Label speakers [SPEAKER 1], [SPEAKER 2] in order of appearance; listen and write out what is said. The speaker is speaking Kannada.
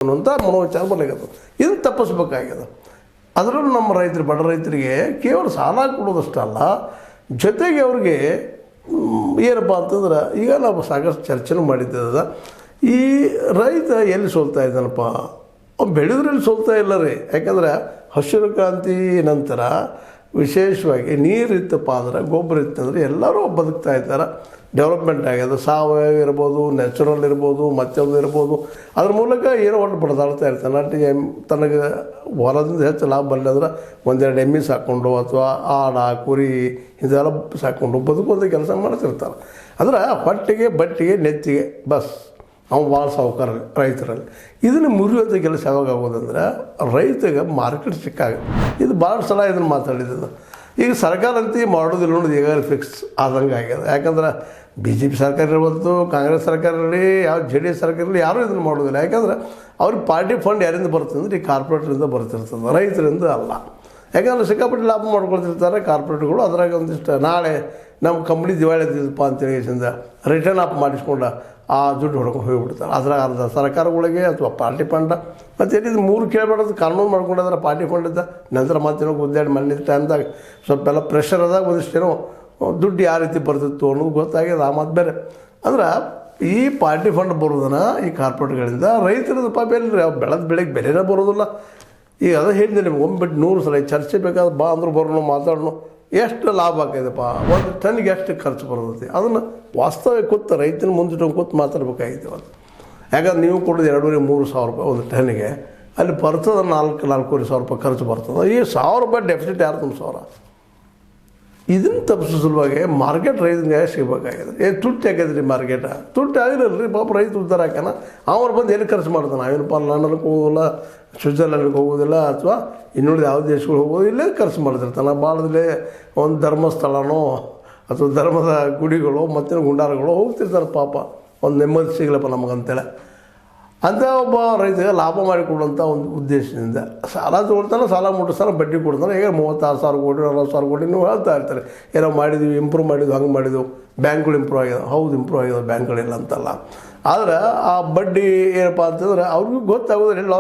[SPEAKER 1] ಅಂತ ಮನೋವಿಚಾರ ಬರ್ಲಿಕ್ಕೆ ಇದನ್ನು ತಪ್ಪಿಸ್ಬೇಕಾಗ್ಯದ. ಅದರಲ್ಲೂ ನಮ್ಮ ರೈತರು, ಬಡ ರೈತರಿಗೆ ಕೇವಲ ಸಾಲ ಕೊಡೋದಷ್ಟಲ್ಲ, ಜೊತೆಗೆ ಅವ್ರಿಗೆ ಏನಪ್ಪ ಅಂತಂದ್ರೆ ಈಗ ನಾವು ಸಾಕಷ್ಟು ಚರ್ಚೆನೂ ಮಾಡಿದ್ದದ, ಈ ರೈತ ಎಲ್ಲಿ ಸೋಲ್ತಾ ಇದ್ದಾನಪ್ಪ, ಅವ್ನು ಬೆಳೆದ್ರಲ್ಲಿ ಸೋಲ್ತಾ ಇಲ್ಲ ರೀ. ಯಾಕಂದ್ರೆ ಹಸಿರು ಕ್ರಾಂತಿ ನಂತರ ವಿಶೇಷವಾಗಿ ನೀರು ಇತ್ತಪ್ಪ ಅಂದ್ರೆ, ಗೊಬ್ಬರ ಇತ್ತಂದ್ರೆ ಎಲ್ಲರೂ ಬದುಕ್ತಾ ಇದ್ದಾರೆ. ಡೆವಲಪ್ಮೆಂಟ್ ಆಗ್ಯದ. ಸಾವಯವ ಇರ್ಬೋದು, ನ್ಯಾಚುರಲ್ ಇರ್ಬೋದು, ಮತ್ತೊಂದು ಇರ್ಬೋದು. ಅದ್ರ ಮೂಲಕ ಏನೋ ಒಟ್ಟು ಬಡ್ದಾಡ್ತಾ ಇರ್ತಾನೆ. ಒಟ್ಟಿಗೆ ತನಗೆ ಹೊಲದಿಂದ ಹೆಚ್ಚು ಲಾಭ ಬರಲಿದ್ರೆ ಒಂದೆರಡು ಎಮ್ಮೆ ಸಾಕ್ಕೊಂಡು ಅಥವಾ ಆಡ ಕುರಿ ಇದೆಲ್ಲ ಸಾಕ್ಕೊಂಡು ಬದುಕೋದು ಕೆಲಸ ಮಾಡ್ತಿರ್ತಾರೆ. ಅಂದ್ರೆ ಹೊಟ್ಟೆಗೆ ಬಟ್ಟೆಗೆ ನೆತ್ತಿಗೆ ಬಸ್ ಅವ್ನು ಭಾಳ ಸಾಹುಕಾರ ರೈತರಲ್ಲಿ. ಇದನ್ನು ಮುರಿಯೋದು ಕೆಲಸ ಯಾವಾಗ ಆಗೋದಂದ್ರೆ ರೈತಗೆ ಮಾರ್ಕೆಟ್ ಸಿಕ್ಕಾಗ. ಇದು ಭಾಳ ಸಲ ಇದನ್ನು ಮಾತಾಡಿದ್ದು. ಈಗ ಸರ್ಕಾರ ಅಂತ ಮಾಡೋದಿಲ್ಲ ನೋಡೋದು ಈಗಾಗಲೇ ಫಿಕ್ಸ್ ಆದಂಗೆ ಆಗ್ಯದ. ಯಾಕಂದ್ರೆ BJP ಸರ್ಕಾರ ಇರ್ಬೋದು, ಕಾಂಗ್ರೆಸ್ ಸರ್ಕಾರ ಇರಲಿ, ಯಾವ JDS ಸರ್ಕಾರ ಇರಲಿ, ಯಾರೂ ಇದನ್ನು ಮಾಡೋದಿಲ್ಲ. ಯಾಕಂದ್ರೆ ಅವ್ರಿಗೆ ಪಾರ್ಟಿ ಫಂಡ್ ಯಾರಿಂದ ಬರ್ತದೆ ಅಂದ್ರೆ ಈ ಕಾರ್ಪೊರೇಟ್ರಿಂದ ಬರ್ತಿರ್ತದೆ, ರೈತರಿಂದ ಅಲ್ಲ. ಯಾಕಂದ್ರೆ ಸಿಕ್ಕಾಪಟ್ಟೆ ಲಾಭ ಮಾಡ್ಕೊಳ್ತಿರ್ತಾರೆ ಕಾರ್ಪೊರೇಟ್ಗಳು. ಅದ್ರಾಗ ಒಂದಿಷ್ಟು ನಾಳೆ ನಮ್ಮ ಕಂಪ್ನಿ ದಿವಾಳಿ ಇದ್ದಿದ್ದಪ್ಪ ಅಂತೇಳಿಸಿಂದ ರಿಟರ್ನ್ ಅಪ್ ಮಾಡಿಸ್ಕೊಂಡು ಆ ದುಡ್ಡು ಹೊಡ್ಕೊಂಡು ಹೋಗಿಬಿಡ್ತಾರೆ. ಅದ್ರಾಗ ಅರ್ಧ ಸರ್ಕಾರಗಳಿಗೆ ಅಥವಾ ಪಾರ್ಟಿ ಫಂಡ ಮತ್ತು ಏನಿದು ಮೂರು ಕೇಳಬೇಡೋದು ಕಾನೂನು ಮಾಡ್ಕೊಂಡಾದ್ರೆ ಪಾರ್ಟಿ ಫಂಡಿದ್ದ ನಂತರ ಮತ್ತೇನೋ ಗುದ್ದಾಡಿ ಮಣ್ಣಿದ್ದ ಟೈಮ್ದಾಗ ಸ್ವಲ್ಪ ಎಲ್ಲ ಪ್ರೆಷರ್ ಅದಾಗ ಒಂದಿಷ್ಟೇನೋ ದುಡ್ಡು ಯಾವ ರೀತಿ ಬರ್ತಿತ್ತು ಅನ್ನೋದು ಗೊತ್ತಾಗ್ಯದ. ಆ ಮಾತು ಬೇರೆ. ಅಂದ್ರೆ ಈ ಪಾರ್ಟಿ ಫಂಡ್ ಬರೋದನ್ನು ಈ ಕಾರ್ಪೊರೇಟ್ಗಳಿಂದ ರೈತರದ್ದು ಪಾಪ ಎಲ್ಲಿ ಬೆಳೆದ ಬೆಳೆಗೆ ಬೆಲೆನೇ ಬರೋದಿಲ್ಲ. ಈಗ ಅದು ಹೇಳಿದೆ ನಿಮ್ಗೆ ಒಮ್ಮೆಬಿಟ್ಟು 100 ಸಲ ಚರ್ಚೆ ಬೇಕಾದ್ರೆ ಬಾ ಅಂದ್ರೆ ಬರೋಣ ಮಾತಾಡೋಣ. ಎಷ್ಟು ಲಾಭ ಆಗ್ತೈತಪ್ಪ, ಒಂದು ಟನ್ನಿಗೆ ಎಷ್ಟು ಖರ್ಚು ಬರ್ತೈತಿ, ಅದನ್ನು ವಾಸ್ತವ ಕೂತು ರೈತನ ಮುಂದಿಟ್ಟು ಕೂತು ಮಾತಾಡ್ಬೇಕಾಗಿತ್ತು. ಅದು ಯಾಕಂದ್ರೆ ನೀವು ಕೊಡೋದು 2,500-3,000 ರೂಪಾಯಿ ಒಂದು ಟನ್ನಿಗೆ, ಅಲ್ಲಿ ಬರ್ತದೆ 4,000-4,500 ರೂಪಾಯಿ ಖರ್ಚು ಬರ್ತದೆ. ಈ 1,000 ರೂಪಾಯಿ ಡೆಫಿಸಿಟ್ ಯಾರು ತುಂಬಿಸೋರ? ಇದನ್ನು ತಪ್ಪಿಸೋ ಸಲುವಾಗಿ ಮಾರ್ಕೆಟ್ ರೈತನಿಗೆ ಸಿಗಬೇಕಾಗಿದೆ. ತುಟ್ಟಿ ಹಾಕಿದ್ರಿ ಮಾರ್ಕೆಟ, ತುಟ್ಟಿ ಆಗಿರಲ್ಲ ರೀ ಪಾಪ. ರೈತ ಉದ್ದಾರ ಹಾಕ್ಯಾನ, ಅವ್ರು ಬಂದು ಎಲ್ಲಿ ಖರ್ಚು ಮಾಡ್ತಾನೆ? ಅವನಪ್ಪ ಲಂಡನ್ಗೆ ಹೋಗೋದಿಲ್ಲ, ಸ್ವಿಟ್ಜರ್ಲ್ಯಾಂಡ್ಗೆ ಹೋಗೋದಿಲ್ಲ, ಅಥವಾ ಇನ್ನುಳಿದ ಯಾವ ದೇಶಗಳು ಹೋಗೋದು, ಇಲ್ಲೇ ಖರ್ಚು ಮಾಡ್ತಿರ್ತಾನೆ. ಭಾಳದಲ್ಲೇ ಒಂದು ಧರ್ಮಸ್ಥಳನೋ ಅಥವಾ ಧರ್ಮದ ಗುಡಿಗಳು ಮತ್ತಿನ ಗುಂಡಾರಗಳು ಹೋಗ್ತಿರ್ತಾರೆ ಪಾಪ. ಒಂದು ನೆಮ್ಮದಿ ಸಿಗಲಪ್ಪ ನಮಗಂತೇಳಿ ಅಂತ ಒಬ್ಬ ರೈತಗೆ ಲಾಭ ಮಾಡಿಕೊಡುವಂಥ ಒಂದು ಉದ್ದೇಶದಿಂದ ಸಾಲ ತೊಗೊಳ್ತಾನೆ, ಸಾಲ ಮುಟ್ಟಿಸ್ತಾನೆ, ಬಡ್ಡಿ ಕೊಡ್ತಾನೆ. ಈಗ 36,000 ಕೋಟಿ 40,000 ಕೋಟಿ ನೀವು ಹೇಳ್ತಾ ಇರ್ತಾರೆ. ಏನೋ ಮಾಡಿದ್ವಿ, ಇಂಪ್ರೂವ್ ಮಾಡಿದ್ವಿ, ಹಂಗೆ ಮಾಡಿದೆವು, ಬ್ಯಾಂಕ್ಗಳು ಇಂಪ್ರೂವ್ ಆಗ್ಯಾವ. ಹೌದು, ಇಂಪ್ರೂವ್ ಆಗ್ಯಾವ ಬ್ಯಾಂಕ್ಗಳಿಲ್ಲ ಅಂತಲ್ಲ. ಆದರೆ ಆ ಬಡ್ಡಿ ಏನಪ್ಪ ಅಂತಂದ್ರೆ ಅವ್ರಿಗೂ ಗೊತ್ತಾಗೋದಿಲ್ಲ